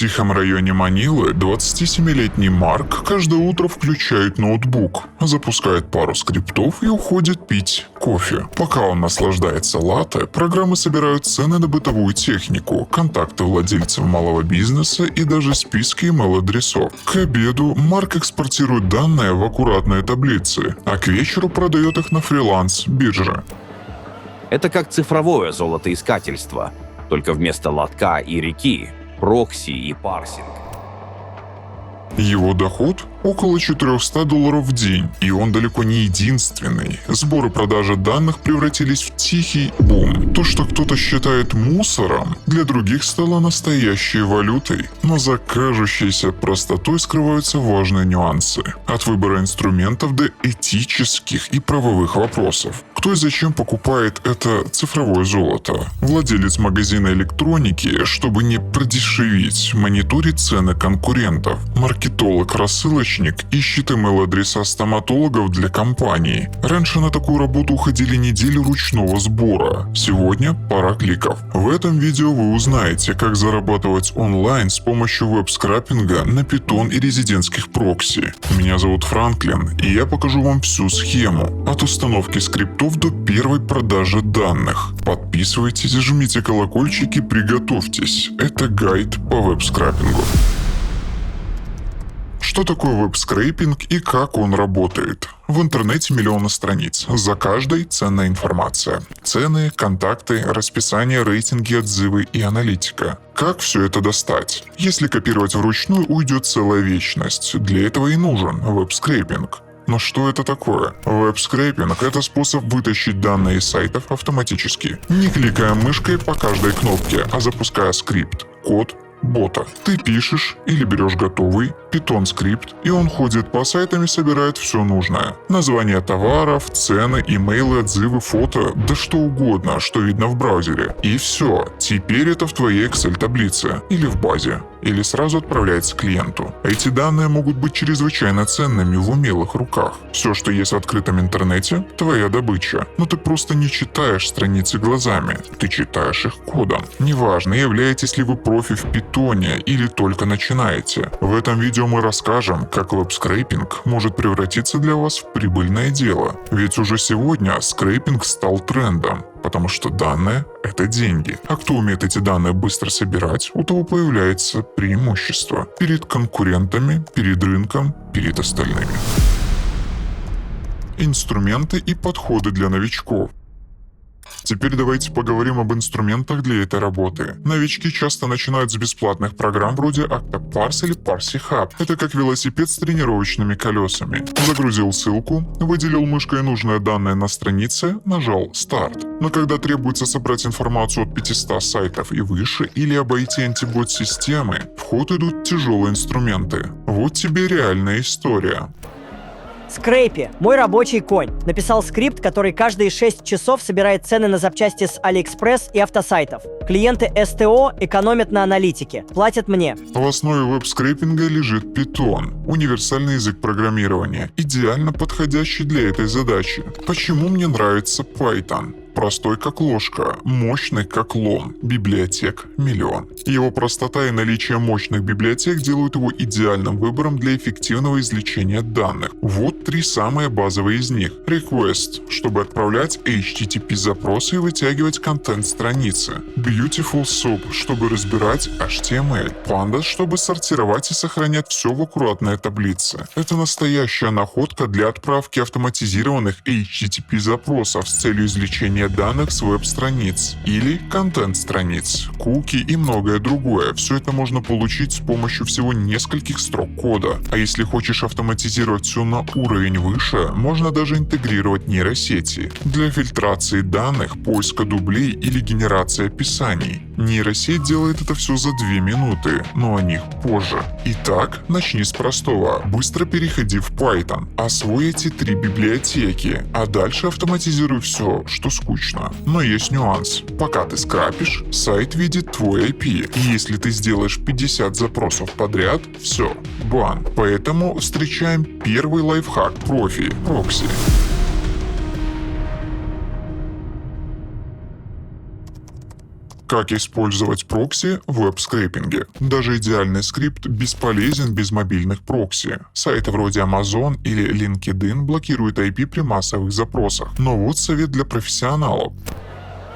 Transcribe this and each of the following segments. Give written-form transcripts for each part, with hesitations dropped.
тихом районе Манилы 27-летний Марк каждое утро включает ноутбук, запускает пару скриптов и уходит пить кофе. Пока он наслаждается латте, программы собирают цены на бытовую технику, контакты владельцев малого бизнеса и даже списки email-адресов. К обеду Марк экспортирует данные в аккуратные таблицы, а к вечеру продает их на фриланс-бирже. Это как цифровое золотоискательство, только вместо лотка и реки – прокси и парсинг. Его доход – около $400 в день, и он далеко не единственный. Сбор и продажа данных превратились в тихий бум. То, что кто-то считает мусором, для других стало настоящей валютой. Но за кажущейся простотой скрываются важные нюансы. От выбора инструментов до этических и правовых вопросов. Кто и зачем покупает это цифровое золото? Владелец магазина электроники, чтобы не продешевить, мониторит цены конкурентов. Маркетолог-рассылочник ищет email-адреса стоматологов для компании. Раньше на такую работу уходили недели ручного сбора. Сегодня пара кликов. В этом видео вы узнаете, как зарабатывать онлайн с помощью веб-скрапинга на Python и резидентских прокси. Меня зовут Франклин, и я покажу вам всю схему. От установки скриптов до первой продажи данных. Подписывайтесь, жмите колокольчик и приготовьтесь. Это гайд по веб-скрапингу. Что такое веб-скрейпинг и как он работает? В интернете миллионы страниц. За каждой ценная информация. Цены, контакты, расписание, рейтинги, отзывы и аналитика. Как все это достать? Если копировать вручную, уйдет целая вечность. Для этого и нужен веб-скрейпинг. Но что это такое? Веб-скрейпинг – это способ вытащить данные из сайтов автоматически, не кликая мышкой по каждой кнопке, а запуская скрипт, код, бота. Ты пишешь или берешь готовый Python скрипт, и он ходит по сайтам и собирает все нужное. Названия товаров, цены, имейлы, отзывы, фото, да что угодно, что видно в браузере. И все. Теперь это в твоей Excel-таблице или в базе. Или сразу отправляется клиенту. Эти данные могут быть чрезвычайно ценными в умелых руках. Все, что есть в открытом интернете – твоя добыча. Но ты просто не читаешь страницы глазами. Ты читаешь их кодом. Неважно, являетесь ли вы профи в Python или только начинаете. В этом видео мы расскажем, как веб-скрейпинг может превратиться для вас в прибыльное дело. Ведь уже сегодня скрейпинг стал трендом. Потому что данные – это деньги. А кто умеет эти данные быстро собирать, у того появляется преимущество перед конкурентами, перед рынком, перед остальными. Инструменты и подходы для новичков. Теперь давайте поговорим об инструментах для этой работы. Новички часто начинают с бесплатных программ вроде Octoparse или ParseHub. Это как велосипед с тренировочными колесами. Загрузил ссылку, выделил мышкой нужные данные на странице, нажал «Старт». Но когда требуется собрать информацию от 500 сайтов и выше или обойти антибот-системы, в ход идут тяжелые инструменты. Вот тебе реальная история. Scrapy – мой рабочий конь. Написал скрипт, который каждые 6 часов собирает цены на запчасти с AliExpress и автосайтов. Клиенты СТО экономят на аналитике, платят мне. В основе веб-скрейпинга лежит Python – универсальный язык программирования, идеально подходящий для этой задачи. Почему мне нравится Python? Простой как ложка, мощный как лом, библиотек миллион. Его простота и наличие мощных библиотек делают его идеальным выбором для эффективного извлечения данных. Вот 3 самые базовые из них. Request, чтобы отправлять HTTP-запросы и вытягивать контент страницы. Beautiful Soup, чтобы разбирать HTML. Pandas, чтобы сортировать и сохранять все в аккуратной таблице. Это настоящая находка для отправки автоматизированных HTTP-запросов с целью извлечения данных с веб-страниц или контент-страниц, куки и многое другое. Все это можно получить с помощью всего нескольких строк кода. А если хочешь автоматизировать все на уровень выше, можно даже интегрировать нейросети для фильтрации данных, поиска дублей или генерации описаний. Нейросеть делает это все за 2 минуты, но о них позже. Итак, начни с простого. Быстро переходи в Python, освой эти 3 библиотеки, а дальше автоматизируй все, что скучно. Но есть нюанс. Пока ты скрапишь, сайт видит твой IP. И если ты сделаешь 50 запросов подряд, все, бан. Поэтому встречаем первый лайфхак профи – прокси. Как использовать прокси в веб-скрейпинге? Даже идеальный скрипт бесполезен без мобильных прокси. Сайты вроде Amazon или LinkedIn блокируют IP при массовых запросах. Но вот совет для профессионалов.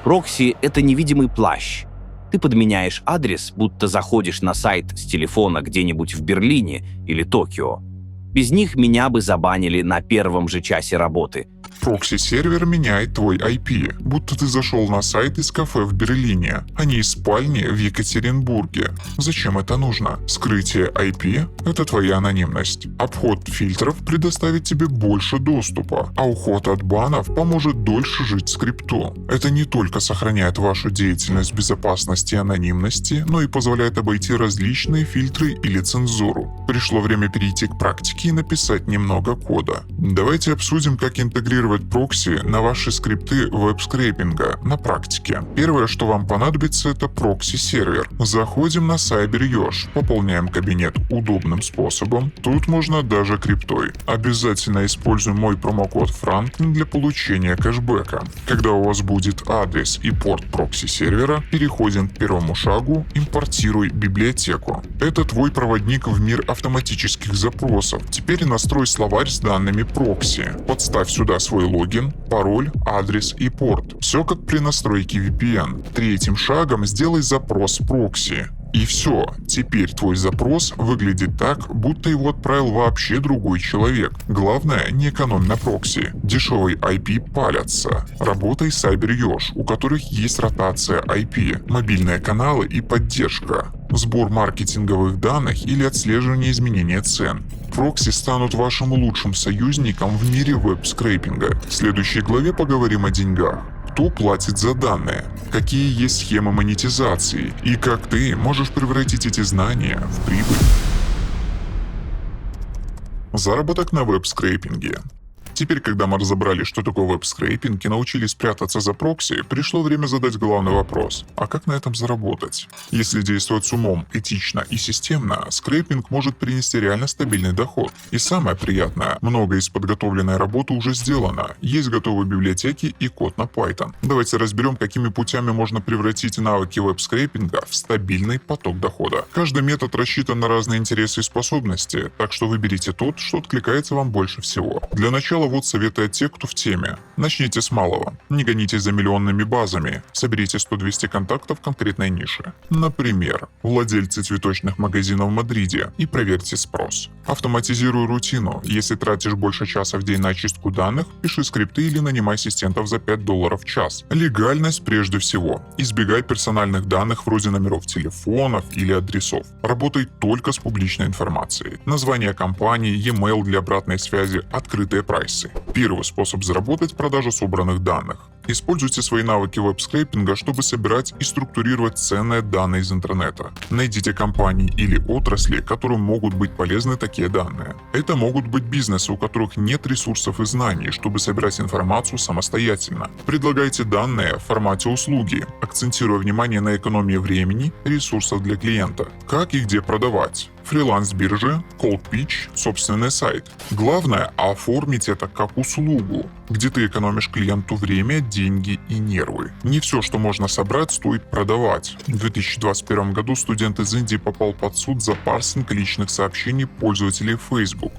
Прокси — это невидимый плащ. Ты подменяешь адрес, будто заходишь на сайт с телефона где-нибудь в Берлине или Токио. Без них меня бы забанили на первом же часе работы. Прокси-сервер меняет твой IP, будто ты зашел на сайт из кафе в Берлине, а не из спальни в Екатеринбурге. Зачем это нужно? Скрытие IP — это твоя анонимность. Обход фильтров предоставит тебе больше доступа, а уход от банов поможет дольше жить скрипту. Это не только сохраняет вашу деятельность в безопасности и анонимности, но и позволяет обойти различные фильтры или цензуру. Пришло время перейти к практике и написать немного кода. Давайте обсудим, как интегрировать прокси на ваши скрипты веб-скрейпинга на практике. Первое, что вам понадобится, это прокси-сервер. Заходим на CyberYosh, пополняем кабинет удобным способом. Тут можно даже криптой. Обязательно используем мой промокод Franklin для получения кэшбэка. Когда у вас будет адрес и порт прокси-сервера, переходим к первому шагу «Импортируй библиотеку». Это твой проводник в мир автоматических запросов. Теперь настрой словарь с данными прокси. Подставь сюда свой логин, пароль, адрес и порт. Все как при настройке VPN. Третьим шагом сделай запрос прокси. И все, теперь твой запрос выглядит так, будто его отправил вообще другой человек. Главное, не экономь на прокси. Дешевый IP палятся. Работай с CyberYosh, у которых есть ротация IP, мобильные каналы и поддержка, сбор маркетинговых данных или отслеживание изменения цен. Прокси станут вашим лучшим союзником в мире веб-скрейпинга. В следующей главе поговорим о деньгах. Кто платит за данные, какие есть схемы монетизации и как ты можешь превратить эти знания в прибыль. Заработок на веб-скрейпинге. Теперь, когда мы разобрали, что такое веб-скрейпинг и научились прятаться за прокси, пришло время задать главный вопрос. А как на этом заработать? Если действовать с умом, этично и системно, скрейпинг может принести реально стабильный доход. И самое приятное, многое из подготовленной работы уже сделано. Есть готовые библиотеки и код на Python. Давайте разберем, какими путями можно превратить навыки веб-скрейпинга в стабильный поток дохода. Каждый метод рассчитан на разные интересы и способности, так что выберите тот, что откликается вам больше всего. Для начала вот советы от тех, кто в теме. Начните с малого. Не гонитесь за миллионными базами. Соберите 100-200 контактов в конкретной нише. Например, владельцы цветочных магазинов в Мадриде, и проверьте спрос. Автоматизируй рутину. Если тратишь больше часа в день на очистку данных, пиши скрипты или нанимай ассистентов за $5 в час. Легальность прежде всего. Избегай персональных данных вроде номеров телефонов или адресов. Работай только с публичной информацией. Название компании, e-mail для обратной связи, открытые прайсы. Первый способ заработать — продажа собранных данных. Используйте свои навыки веб-скрейпинга, чтобы собирать и структурировать ценные данные из интернета. Найдите компании или отрасли, которым могут быть полезны такие данные. Это могут быть бизнесы, у которых нет ресурсов и знаний, чтобы собирать информацию самостоятельно. Предлагайте данные в формате услуги, акцентируя внимание на экономии времени, ресурсов для клиента. Как и где продавать? Фриланс-биржи, cold pitch, собственный сайт. Главное — оформить это как услугу, где ты экономишь клиенту время, деньги и нервы. Не все, что можно собрать, стоит продавать. В 2021 году студент из Индии попал под суд за парсинг личных сообщений пользователей Facebook.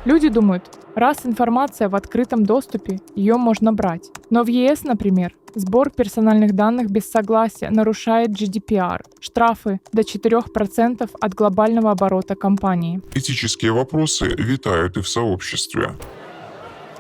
Люди думают, раз информация в открытом доступе, ее можно брать. Но в ЕС, например, сбор персональных данных без согласия нарушает GDPR. Штрафы до 4% от глобального оборота компании. Этические вопросы витают и в сообществе.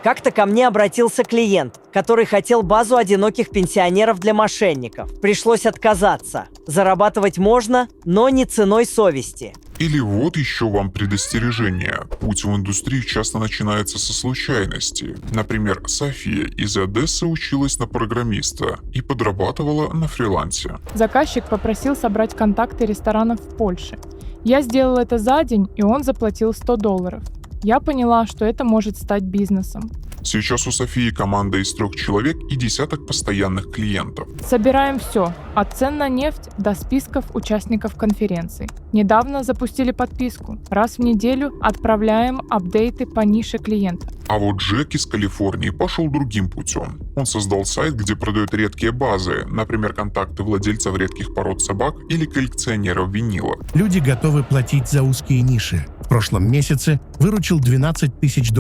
Как-то ко мне обратился клиент, который хотел базу одиноких пенсионеров для мошенников. Пришлось отказаться. Зарабатывать можно, но не ценой совести. Или вот еще вам предостережение. Путь в индустрию часто начинается со случайности. Например, София из Одессы училась на программиста и подрабатывала на фрилансе. Заказчик попросил собрать контакты ресторанов в Польше. Я сделала это за день, и он заплатил $100. Я поняла, что это может стать бизнесом. Сейчас у Софии команда из 3 человек и десяток постоянных клиентов. Собираем все, от цен на нефть до списков участников конференций. Недавно запустили подписку. Раз в неделю отправляем апдейты по нише клиента. А вот Джек из Калифорнии пошел другим путем. Он создал сайт, где продает редкие базы, например, контакты владельцев редких пород собак или коллекционеров винила. Люди готовы платить за узкие ниши. В прошлом месяце выручил $12 тысяч.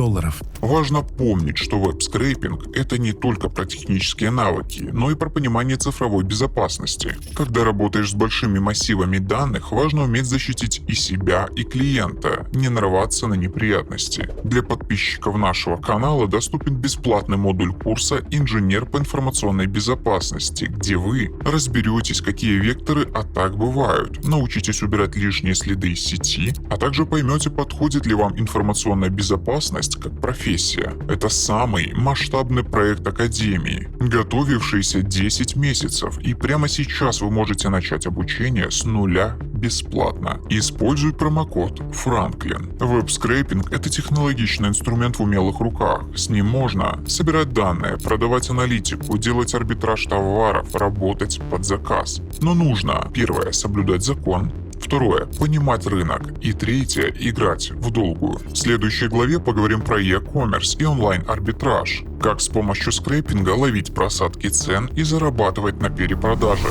Важно помнить, что веб-скрейпинг — это не только про технические навыки, но и про понимание цифровой безопасности. Когда работаешь с большими массивами данных, важно уметь защитить и себя, и клиента, не нарваться на неприятности. Для подписчиков нашего канала доступен бесплатный модуль курса «Инженер по информационной безопасности», где вы разберетесь, какие векторы атак бывают, научитесь убирать лишние следы из сети, а также поймете, подходит ли вам информационная безопасность как профессия. Это самый масштабный проект Академии, готовившийся 10 месяцев, и прямо сейчас вы можете начать обучение с нуля бесплатно. Используй промокод FRANKLIN. Веб-скрейпинг — это технологичный инструмент в умелых руках. С ним можно собирать данные, продавать аналитику, делать арбитраж товаров, работать под заказ. Но нужно: первое — соблюдать закон, второе — понимать рынок, и третье — играть в долгую. В следующей главе поговорим про e-commerce и онлайн-арбитраж. Как с помощью скрейпинга ловить просадки цен и зарабатывать на перепродаже.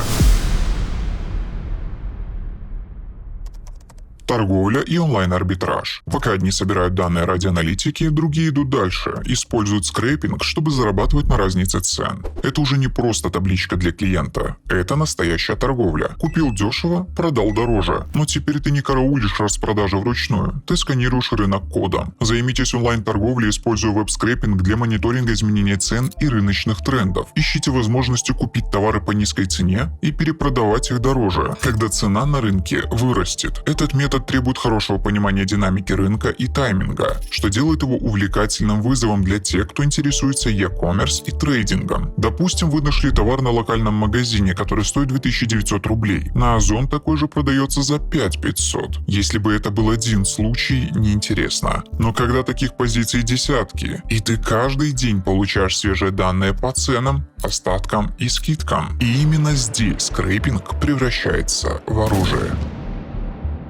Торговля и онлайн-арбитраж. Пока одни собирают данные ради аналитики, другие идут дальше, используют скрейпинг, чтобы зарабатывать на разнице цен. Это уже не просто табличка для клиента, это настоящая торговля. Купил дешево, продал дороже. Но теперь ты не караулишь распродажи вручную, ты сканируешь рынок кодом. Займитесь онлайн-торговлей, используя веб-скрейпинг для мониторинга изменения цен и рыночных трендов. Ищите возможности купить товары по низкой цене и перепродавать их дороже, когда цена на рынке вырастет. Этот метод требует хорошего понимания динамики рынка и тайминга, что делает его увлекательным вызовом для тех, кто интересуется e-commerce и трейдингом. Допустим, вы нашли товар на локальном магазине, который стоит 2900 рублей. На Озон такой же продается за 5500. Если бы это был один случай, неинтересно. Но когда таких позиций десятки, и ты каждый день получаешь свежие данные по ценам, остаткам и скидкам, и именно здесь скрейпинг превращается в оружие.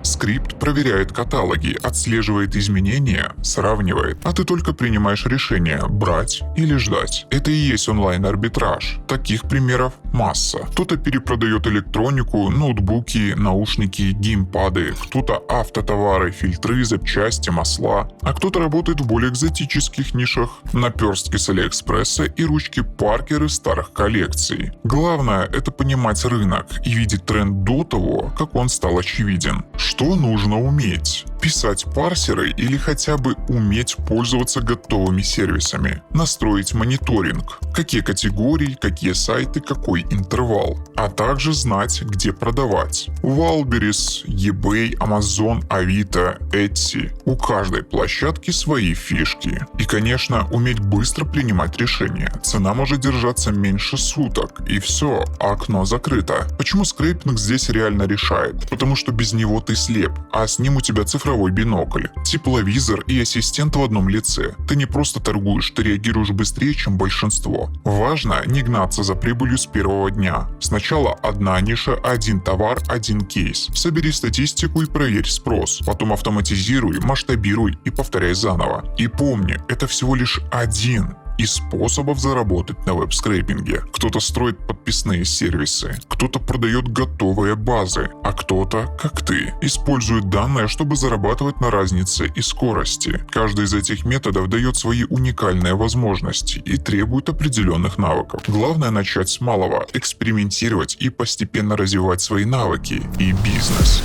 Скрипт проверяет каталоги, отслеживает изменения, сравнивает, а ты только принимаешь решение – брать или ждать. Это и есть онлайн-арбитраж. Таких примеров масса. Кто-то перепродает электронику, ноутбуки, наушники, геймпады, кто-то автотовары, фильтры, запчасти, масла, а кто-то работает в более экзотических нишах – наперстки с Алиэкспресса и ручки Паркер из старых коллекций. Главное – это понимать рынок и видеть тренд до того, как он стал очевиден. Что нужно уметь? Писать парсеры или хотя бы уметь пользоваться готовыми сервисами. Настроить мониторинг. Какие категории, какие сайты, какой интервал. А также знать, где продавать. Wildberries, eBay, Amazon, Авито, Etsy. У каждой площадки свои фишки. И, конечно, уметь быстро принимать решения. Цена может держаться меньше суток. И все, окно закрыто. Почему скрейпинг здесь реально решает? Потому что без него ты слеп, а с ним у тебя цифровой бинокль, тепловизор и ассистент в одном лице. Ты не просто торгуешь, ты реагируешь быстрее, чем большинство. Важно не гнаться за прибылью с первого дня. Сначала одна ниша, один товар, один кейс. Собери статистику и проверь спрос. Потом автоматизируй, масштабируй и повторяй заново. И помни, это всего лишь один из способов заработать на веб-скрейпинге. Кто-то строит подписные сервисы, кто-то продает готовые базы, а кто-то, как ты, использует данные, чтобы зарабатывать на разнице и скорости. Каждый из этих методов дает свои уникальные возможности и требует определенных навыков. Главное начать с малого, экспериментировать и постепенно развивать свои навыки и бизнес.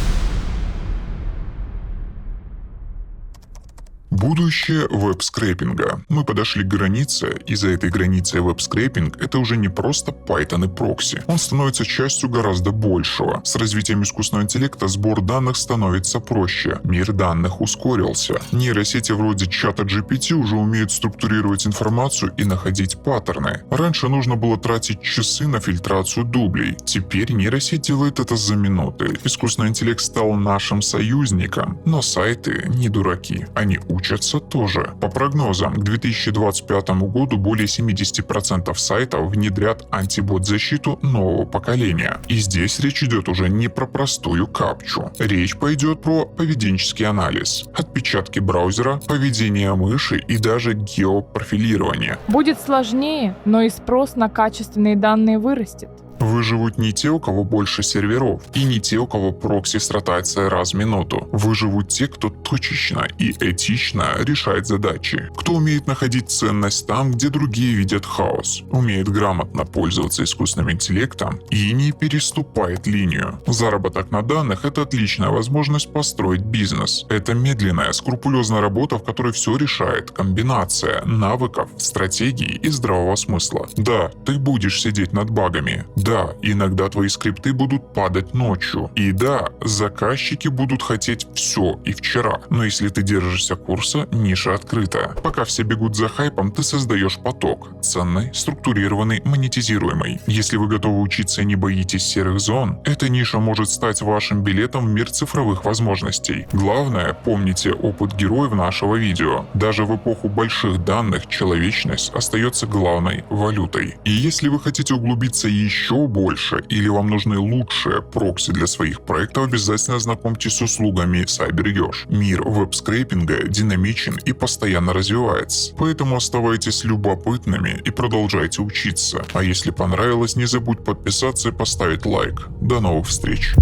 Будущее веб-скрейпинга. Мы подошли к границе, и за этой границей веб-скрейпинг — это уже не просто Python и прокси. Он становится частью гораздо большего. С развитием искусственного интеллекта сбор данных становится проще. Мир данных ускорился. Нейросети вроде чата GPT уже умеют структурировать информацию и находить паттерны. Раньше нужно было тратить часы на фильтрацию дублей. Теперь нейросеть делает это за минуты. Искусственный интеллект стал нашим союзником. Но сайты не дураки. Они учатся учатся тоже. По прогнозам, к 2025 году более 70% сайтов внедрят антибот-защиту нового поколения. И здесь речь идет уже не про простую капчу. Речь пойдет про поведенческий анализ, отпечатки браузера, поведение мыши и даже геопрофилирование. Будет сложнее, но и спрос на качественные данные вырастет. Выживут не те, у кого больше серверов, и не те, у кого прокси стратается раз в минуту. Выживут те, кто точечно и этично решает задачи, кто умеет находить ценность там, где другие видят хаос, умеет грамотно пользоваться искусственным интеллектом и не переступает линию. Заработок на данных – это отличная возможность построить бизнес. Это медленная, скрупулезная работа, в которой все решает комбинация навыков, стратегий и здравого смысла. Да, ты будешь сидеть над багами. Да, иногда твои скрипты будут падать ночью. И да, заказчики будут хотеть все и вчера. Но если ты держишься курса, ниша открыта. Пока все бегут за хайпом, ты создаешь поток. Ценный, структурированный, монетизируемый. Если вы готовы учиться и не боитесь серых зон, эта ниша может стать вашим билетом в мир цифровых возможностей. Главное, помните опыт героев нашего видео. Даже в эпоху больших данных человечность остается главной валютой. И если вы хотите углубиться еще больше или вам нужны лучшие прокси для своих проектов, обязательно знакомьтесь с услугами CyberYosh. Мир веб-скрейпинга динамичен и постоянно развивается, поэтому оставайтесь любопытными и продолжайте учиться. А если понравилось, не забудь подписаться и поставить лайк. До новых встреч!